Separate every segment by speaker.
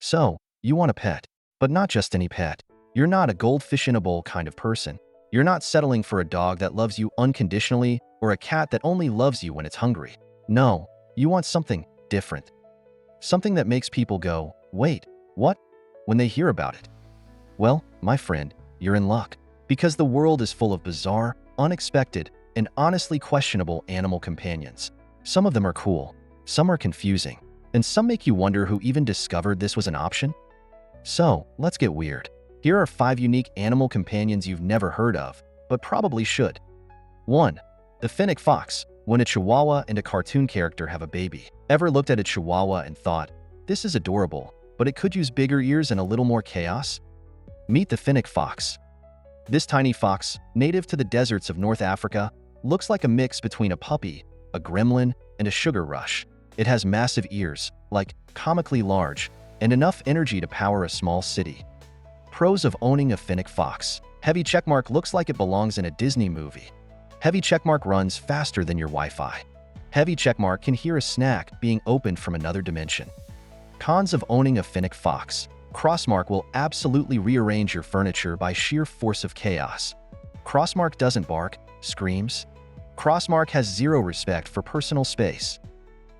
Speaker 1: So, you want a pet, but not just any pet. You're not a goldfish in a bowl kind of person. You're not settling for a dog that loves you unconditionally or a cat that only loves you when it's hungry. No, you want something different. Something that makes people go, wait, what? When they hear about it. Well, my friend, you're in luck. Because the world is full of bizarre, unexpected, and honestly questionable animal companions. Some of them are cool, some are confusing, and some make you wonder who even discovered this was an option. So, let's get weird. Here are 5 unique animal companions you've never heard of, but probably should. 1. The fennec fox. When a chihuahua and a cartoon character have a baby. Ever looked at a chihuahua and thought, this is adorable, but it could use bigger ears and a little more chaos? Meet the fennec fox. This tiny fox, native to the deserts of North Africa, looks like a mix between a puppy, a gremlin, and a sugar rush. It has massive ears, like comically large, and enough energy to power a small city. Pros of owning a fennec fox. Heavy checkmark looks like it belongs in a Disney movie. Heavy checkmark runs faster than your Wi-Fi. Heavy checkmark can hear a snack being opened from another dimension. Cons of owning a fennec fox. Crossmark will absolutely rearrange your furniture by sheer force of chaos. Crossmark doesn't bark, screams. Crossmark has zero respect for personal space.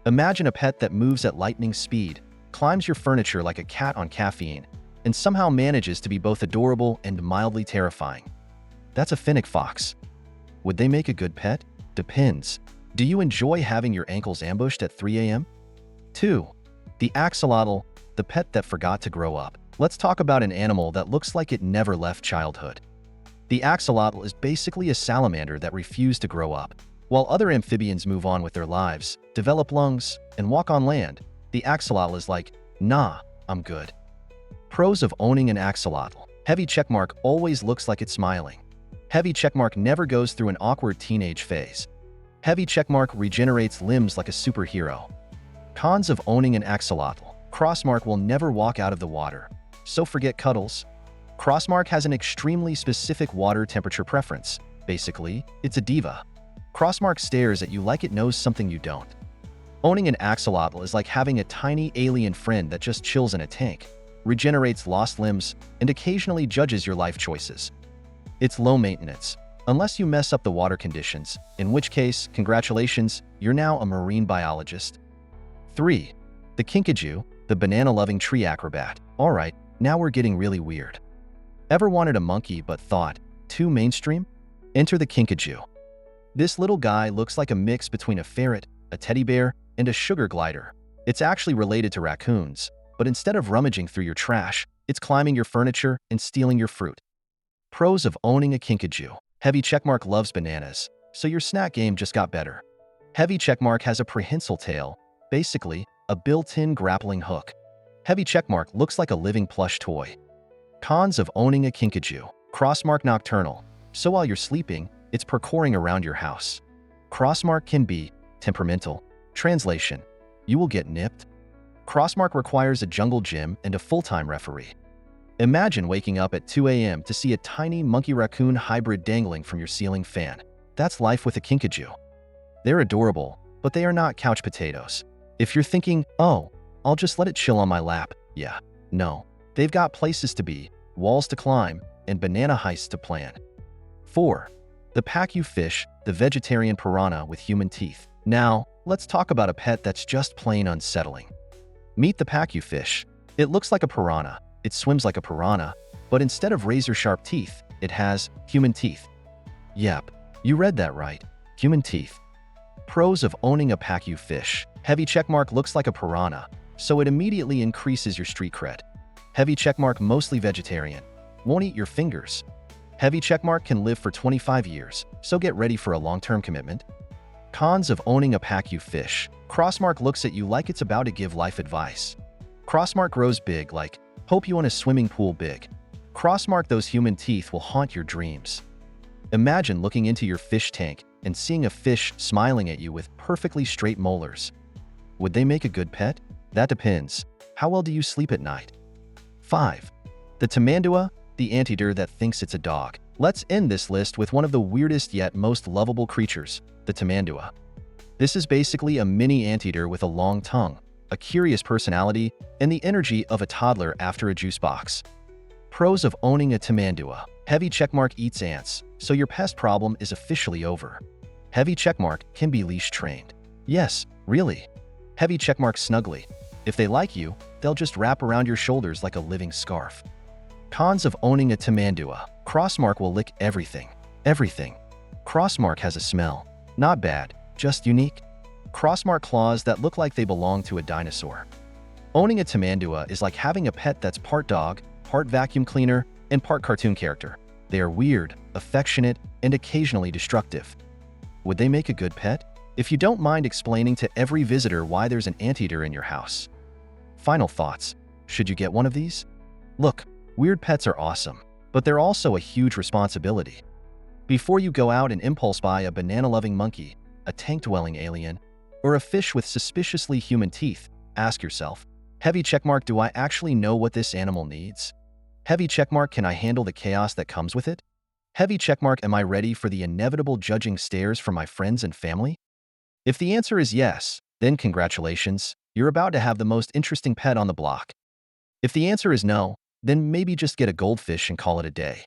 Speaker 1: Imagine a pet that moves at lightning speed, climbs your furniture like a cat on caffeine, and somehow manages to be both adorable and mildly terrifying. That's a fennec fox. Would they make a good pet? Depends. Do you enjoy having your ankles ambushed at 3 a.m.? 2. The axolotl, the pet that forgot to grow up. Let's talk about an animal that looks like it never left childhood. The axolotl is basically a salamander that refused to grow up. While other amphibians move on with their lives, develop lungs, and walk on land, the axolotl is like, nah, I'm good. Pros of owning an axolotl. Heavy checkmark always looks like it's smiling. Heavy checkmark never goes through an awkward teenage phase. Heavy checkmark regenerates limbs like a superhero. Cons of owning an axolotl. Crossmark will never walk out of the water, so forget cuddles. Crossmark has an extremely specific water temperature preference. Basically, it's a diva. Crossmark stares at you like it knows something you don't. Owning an axolotl is like having a tiny alien friend that just chills in a tank, regenerates lost limbs, and occasionally judges your life choices. It's low maintenance, unless you mess up the water conditions, in which case, congratulations, you're now a marine biologist. 3. The kinkajou, the banana-loving tree acrobat. Alright, now we're getting really weird. Ever wanted a monkey but thought, too mainstream? Enter the kinkajou. This little guy looks like a mix between a ferret, a teddy bear, and a sugar glider. It's actually related to raccoons, but instead of rummaging through your trash, it's climbing your furniture and stealing your fruit. Pros of owning a kinkajou. Heavy checkmark loves bananas, so your snack game just got better. Heavy checkmark has a prehensile tail, basically a built-in grappling hook. Heavy checkmark looks like a living plush toy. Cons of owning a kinkajou. Crossmark nocturnal, so while you're sleeping, it's parkouring around your house. Crossmark can be temperamental. Translation: you will get nipped. Crossmark requires a jungle gym and a full-time referee. Imagine waking up at 2 a.m. to see a tiny monkey-raccoon hybrid dangling from your ceiling fan. That's life with a kinkajou. They're adorable, but they are not couch potatoes. If you're thinking, oh, I'll just let it chill on my lap, yeah, no. They've got places to be, walls to climb, and banana heists to plan. 4. The pacu fish, the vegetarian piranha with human teeth. Now, let's talk about a pet that's just plain unsettling. Meet the pacu fish. It looks like a piranha. It swims like a piranha, but instead of razor-sharp teeth, it has human teeth. Yep, you read that right. Human teeth. Pros of owning a pacu fish. Heavy checkmark looks like a piranha, so it immediately increases your street cred. Heavy checkmark mostly vegetarian. Won't eat your fingers. Heavy checkmark can live for 25 years, so get ready for a long-term commitment. Cons of owning a pacu fish. Crossmark looks at you like it's about to give life advice. Crossmark grows big like, hope you want a swimming pool big. Crossmark those human teeth will haunt your dreams. Imagine looking into your fish tank and seeing a fish smiling at you with perfectly straight molars. Would they make a good pet? That depends. How well do you sleep at night? 5. The tamandua, the anteater that thinks it's a dog. Let's end this list with one of the weirdest yet most lovable creatures, the tamandua. This is basically a mini anteater with a long tongue. a curious personality, and the energy of a toddler after a juice box. Pros of owning a tamandua. Heavy checkmark eats ants, so your pest problem is officially over. Heavy checkmark can be leash trained. Yes, really. Heavy checkmark snuggly. If they like you, they'll just wrap around your shoulders like a living scarf. Cons of owning a tamandua. Crossmark will lick everything. Everything. Crossmark has a smell. Not bad, just unique. Crossmark claws that look like they belong to a dinosaur. Owning a tamandua is like having a pet that's part dog, part vacuum cleaner, and part cartoon character. They are weird, affectionate, and occasionally destructive. Would they make a good pet? If you don't mind explaining to every visitor why there's an anteater in your house. Final thoughts. Should you get one of these? Look, weird pets are awesome, but they're also a huge responsibility. Before you go out and impulse buy a banana-loving monkey, a tank-dwelling alien, or a fish with suspiciously human teeth, ask yourself, heavy checkmark, do I actually know what this animal needs? Heavy checkmark, can I handle the chaos that comes with it? Heavy checkmark, am I ready for the inevitable judging stares from my friends and family? If the answer is yes, then congratulations, you're about to have the most interesting pet on the block. If the answer is no, then maybe just get a goldfish and call it a day.